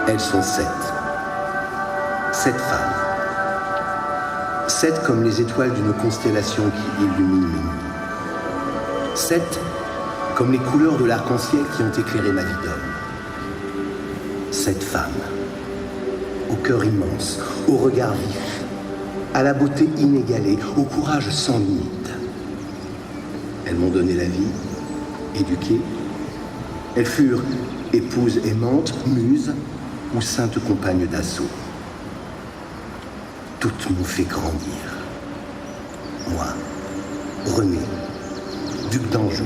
Elles sont 7. 7 femmes. 7 comme les étoiles d'une constellation qui illumine la nuit. 7 comme les couleurs de l'arc-en-ciel qui ont éclairé ma vie d'homme. 7 femmes, au cœur immense, au regard vif, à la beauté inégalée, au courage sans limite. Elles m'ont donné la vie, éduquée. Elles furent épouses aimantes, muses ou saintes compagnes d'assaut. Toutes m'ont fait grandir. Moi, René, duc d'Anjou.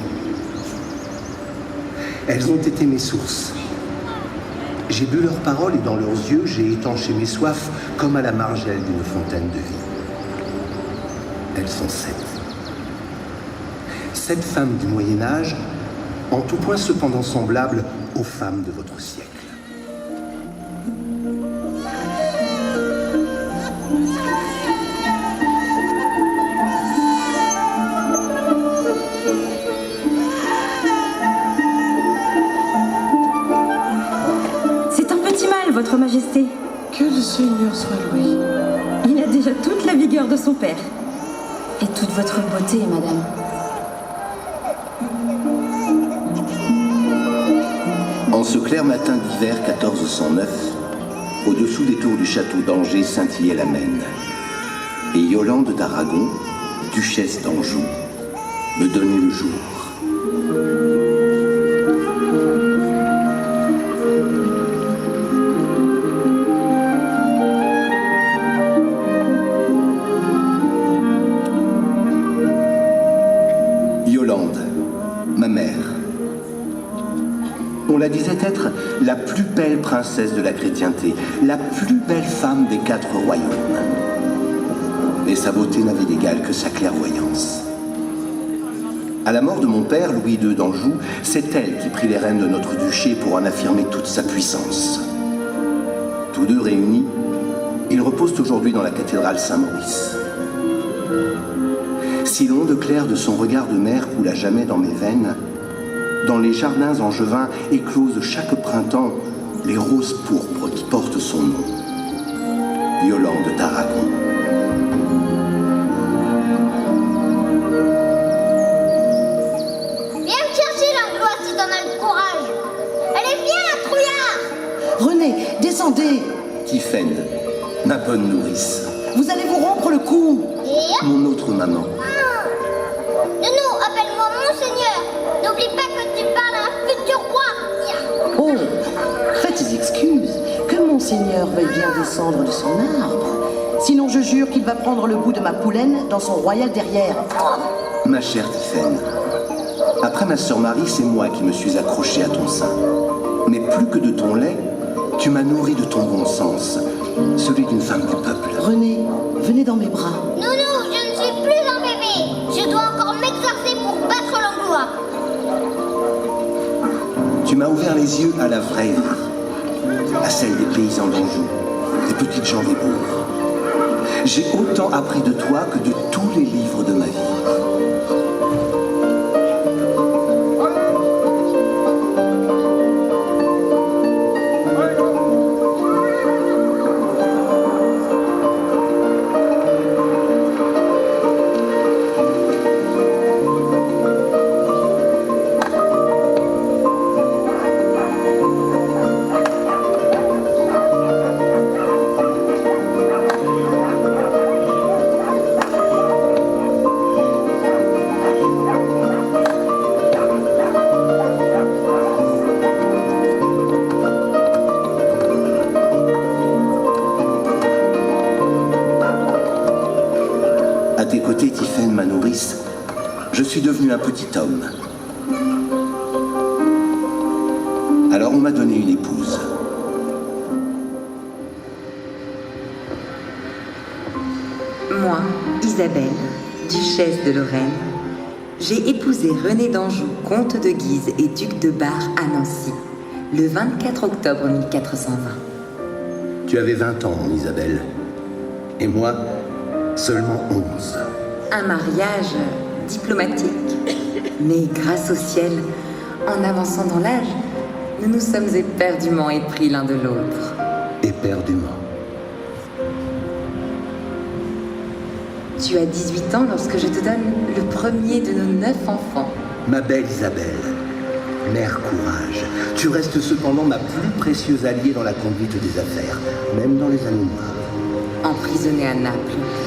Elles ont été mes sources. J'ai bu leurs paroles et dans leurs yeux, j'ai étanché mes soifs comme à la margelle d'une fontaine de vie. Elles sont 7. 7 femmes du Moyen-Âge, en tout point cependant semblables aux femmes de votre siècle. Votre Majesté. Que le Seigneur soit loué. Il a déjà toute la vigueur de son père. Et toute votre beauté, madame. En ce clair matin d'hiver 1409, au-dessous des tours du château d'Angers scintillait la Maine. Et Yolande d'Aragon, duchesse d'Anjou, me donnait le jour. Ma mère. On la disait être la plus belle princesse de la chrétienté, la plus belle femme des 4 royaumes. Mais sa beauté n'avait d'égal que sa clairvoyance. À la mort de mon père, Louis II d'Anjou, c'est elle qui prit les rênes de notre duché pour en affirmer toute sa puissance. Tous deux réunis, ils reposent aujourd'hui dans la cathédrale Saint-Maurice. Si l'onde claire de son regard de mer coule à jamais dans mes veines, dans les jardins angevins éclosent chaque printemps les roses pourpres qui portent son nom. Yolande d'Aragon. Viens me chercher l'Angloise si t'en as le courage. Allez, viens, la trouillard. René, descendez. Tiphaine, ma bonne nourrice. Vous allez vous rompre le cou. Et Mon autre maman. Nounou, appelle-moi Monseigneur. N'oublie pas que tu parles à un futur roi. Oh, faites excuses. Que Monseigneur veuille bien descendre de son arbre. Sinon, je jure qu'il va prendre le goût de ma poulaine dans son royal derrière. Ma chère Tiphaine, après ma sœur Marie, c'est moi qui me suis accroché à ton sein. Mais plus que de ton lait, tu m'as nourri de ton bon sens, celui d'une femme du peuple. René, venez dans mes bras. Nounou, je ne suis plus un bébé. Je dois encore m'exercer pour battre l'Anglois. Tu m'as ouvert les yeux à la vraie vie, à celle des paysans d'Anjou, des petites gens des bourgs. J'ai autant appris de toi que de tous les livres de ma vie. Je suis devenu un petit homme. Alors on m'a donné une épouse. Moi, Isabelle, duchesse de Lorraine, j'ai épousé René d'Anjou, comte de Guise et duc de Bar à Nancy, le 24 octobre 1420. Tu avais 20 ans, Isabelle. Et moi, seulement 11. Un mariage diplomatique, mais grâce au ciel, en avançant dans l'âge, nous nous sommes éperdument épris l'un de l'autre. Éperdument. Tu as 18 ans lorsque je te donne le premier de nos 9 enfants. Ma belle Isabelle, mère courage, tu restes cependant ma plus précieuse alliée dans la conduite des affaires, même dans les années noires. Emprisonnée à Naples,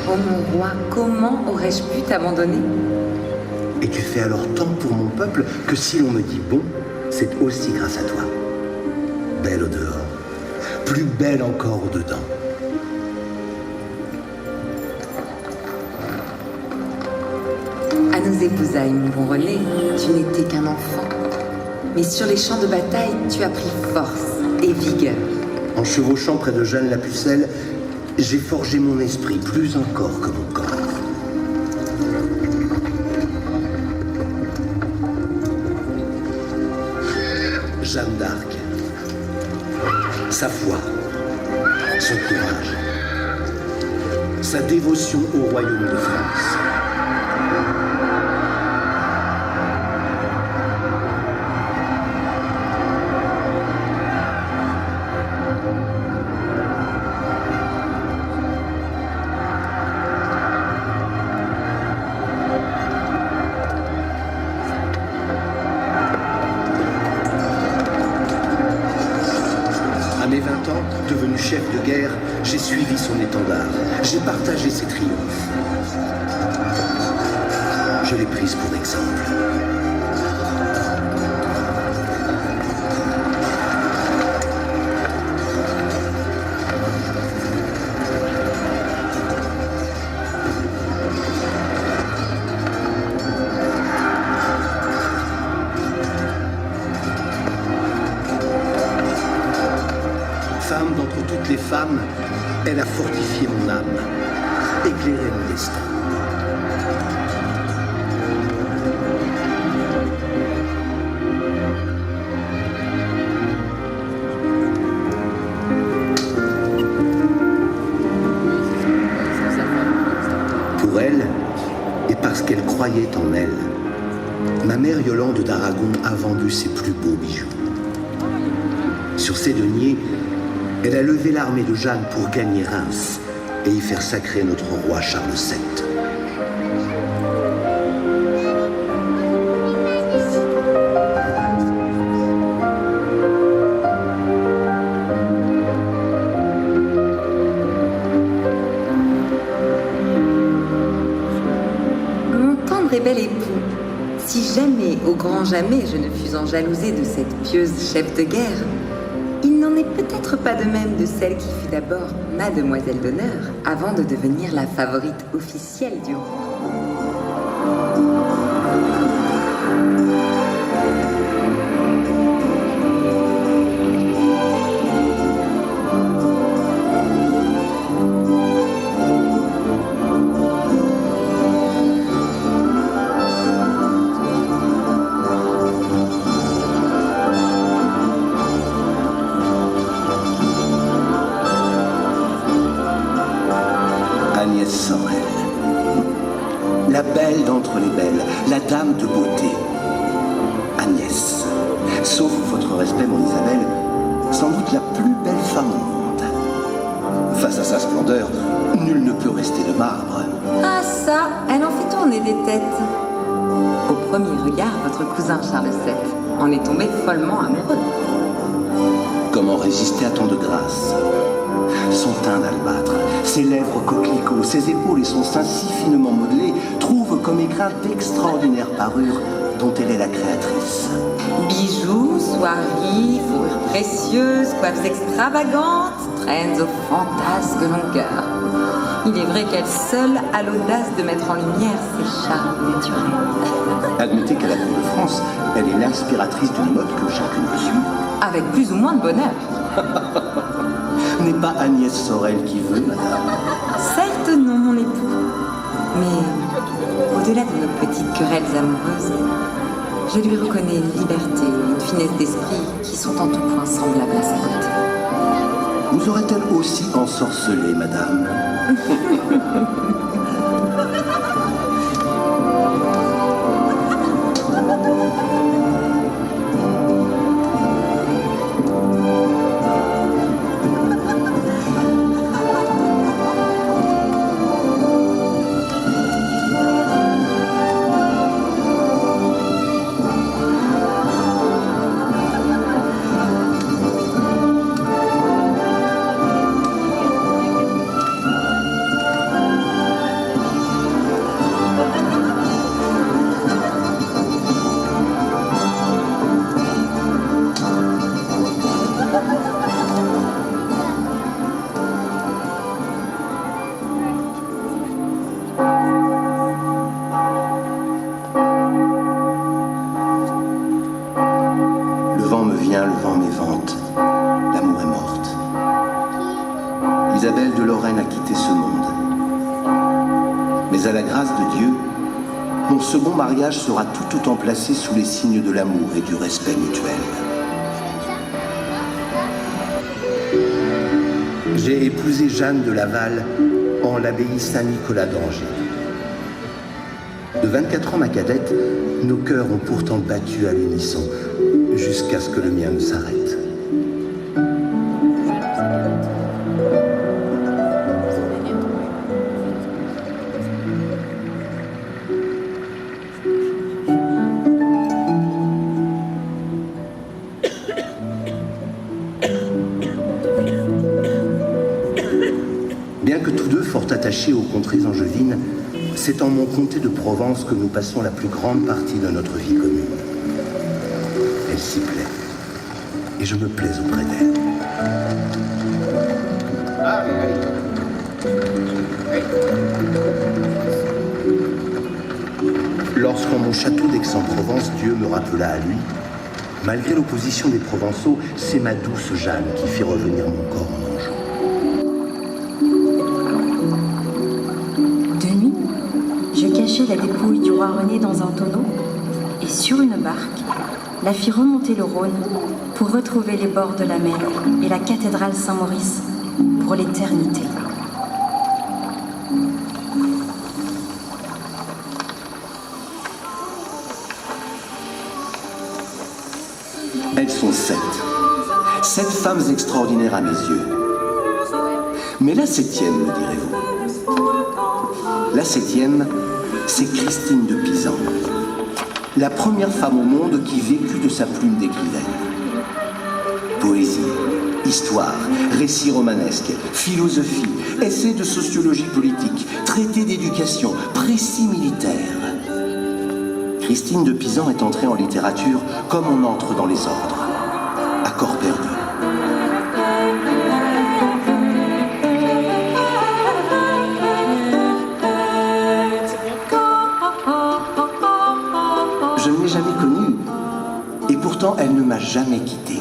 oh mon roi, comment aurais-je pu t'abandonner? Et tu fais alors tant pour mon peuple que si l'on me dit bon, c'est aussi grâce à toi. Belle au dehors, plus belle encore au dedans. À nos épousailles, mon bon René, tu n'étais qu'un enfant. Mais sur les champs de bataille, tu as pris force et vigueur. En chevauchant près de Jeanne la Pucelle, j'ai forgé mon esprit plus encore que mon corps. Jeanne d'Arc, sa foi, son courage, sa dévotion au royaume de France. À mes 20 ans, devenu chef de guerre, j'ai suivi son étendard. J'ai partagé ses triomphes. Je l'ai prise pour exemple. Femme d'entre toutes les femmes, elle a fortifié mon âme, éclairé mon destin. Pour elle, et parce qu'elle croyait en elle, ma mère Yolande d'Aragon a vendu ses plus beaux bijoux. Sur ses deniers, elle a levé l'armée de Jeanne pour gagner Reims et y faire sacrer notre roi Charles VII. Mon tendre et bel époux, si jamais, au grand jamais, je ne fus enjalousée de cette pieuse chef de guerre, il n'en est peut-être pas de même de celle qui fut d'abord mademoiselle d'honneur avant de devenir la favorite officielle du roi. Agnès Sorel, la belle d'entre les belles, la dame de beauté. Agnès, sauf votre respect, mon Isabelle, sans doute la plus belle femme au monde. Face à sa splendeur, nul ne peut rester de marbre. Ah ça, elle en fait tourner des têtes. Au premier regard, votre cousin Charles VII en est tombé follement amoureux. Comment résister à tant de grâce? Son teint d'albâtre, ses lèvres coquelicots, ses épaules et son sein si finement modelés trouvent comme écrin d'extraordinaires parures dont elle est la créatrice. Bijoux, soieries, fourrures précieuses, coiffes extravagantes, traînes aux fantasques longueurs. Il est vrai qu'elle seule a l'audace de mettre en lumière ses charmes naturels. Admettez qu'à la cour de France, elle est l'inspiratrice d'une mode que chacune peut suivre. Avec plus ou moins de bonheur. N'est pas Agnès Sorel qui veut, madame. Certes non, mon époux. Mais au-delà de nos petites querelles amoureuses, je lui reconnais une liberté, une finesse d'esprit qui sont en tout point semblables à sa beauté. Vous aurait-elle aussi ensorcelé, madame? viens, le vent m'évente. L'amour est morte. Isabelle de Lorraine a quitté ce monde. Mais à la grâce de Dieu, mon second mariage sera tout autant placé sous les signes de l'amour et du respect mutuel. J'ai épousé Jeanne de Laval en l'abbaye Saint-Nicolas d'Angers. De 24 ans ma cadette, nos cœurs ont pourtant battu à l'unisson, jusqu'à ce que le mien ne s'arrête. Bien que tous deux fort attachés aux contrées angevines, c'est en mon comté de Provence que nous passons la plus grande partie de notre vie commune. Elle s'y plaît, et je me plais auprès d'elle. Lorsqu'en mon château d'Aix-en-Provence, Dieu me rappela à lui, malgré l'opposition des Provençaux, c'est ma douce Jeanne qui fit revenir mon corps en Anjou. Je cachai la dépouille du roi René dans un tonneau et sur une barque, la fis remonter le Rhône pour retrouver les bords de la mer et la cathédrale Saint-Maurice pour l'éternité. Elles sont 7. 7 femmes extraordinaires à mes yeux. Mais la 7e, me direz-vous. La 7e, c'est Christine de Pisan, la première femme au monde qui vécut de sa plume d'écrivaine. Poésie, histoire, récits romanesques, philosophie, essais de sociologie politique, traités d'éducation, précis militaires. Christine de Pisan est entrée en littérature comme on entre dans les ordres, à corps perdu. Je ne l'ai jamais connue, et pourtant elle ne m'a jamais quitté.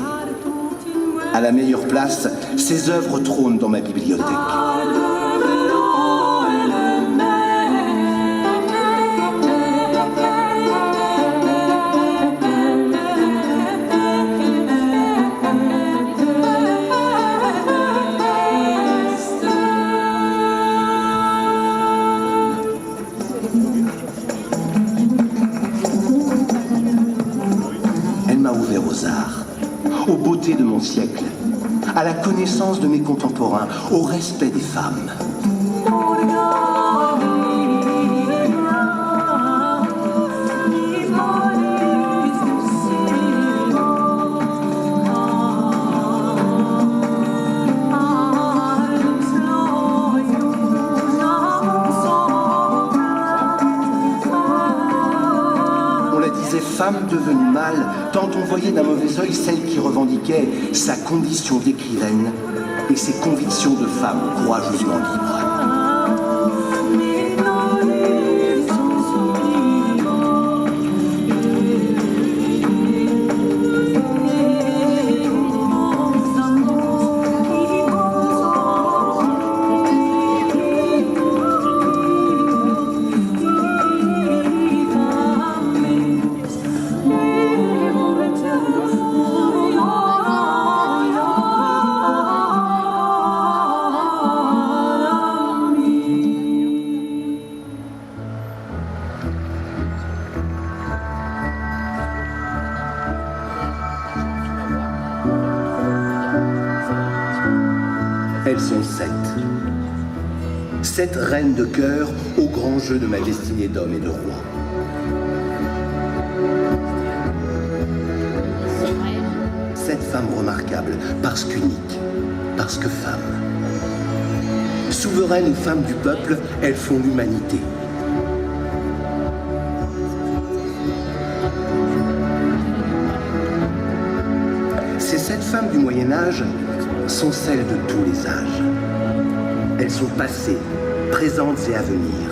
À la meilleure place, ses œuvres trônent dans ma bibliothèque. Aux arts, aux beautés de mon siècle, à la connaissance de mes contemporains, au respect des femmes. Femme devenue mâle, tant on voyait d'un mauvais œil celle qui revendiquait sa condition d'écrivaine et ses convictions de femme courageusement libre. Elles sont 7. 7 reines de cœur au grand jeu de ma destinée d'homme et de roi. Sept femmes remarquables, parce qu'uniques, parce que femmes. Souveraines ou femmes du peuple, elles font l'humanité. Ces 7 femmes du Moyen-Âge sont celles de tous les âges. Elles sont passées, présentes et à venir.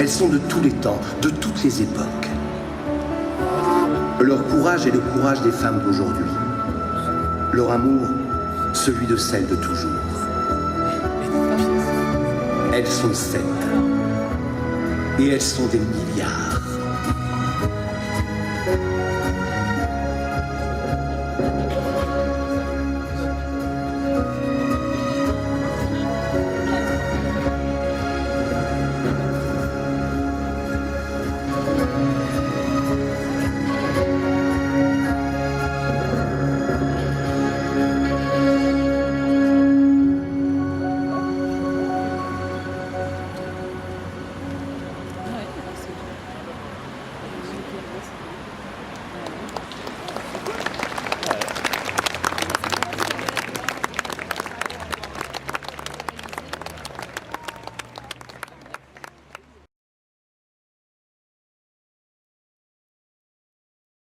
Elles sont de tous les temps, de toutes les époques. Leur courage est le courage des femmes d'aujourd'hui. Leur amour, celui de celle de toujours. Elles sont 7. Et elles sont des milliards.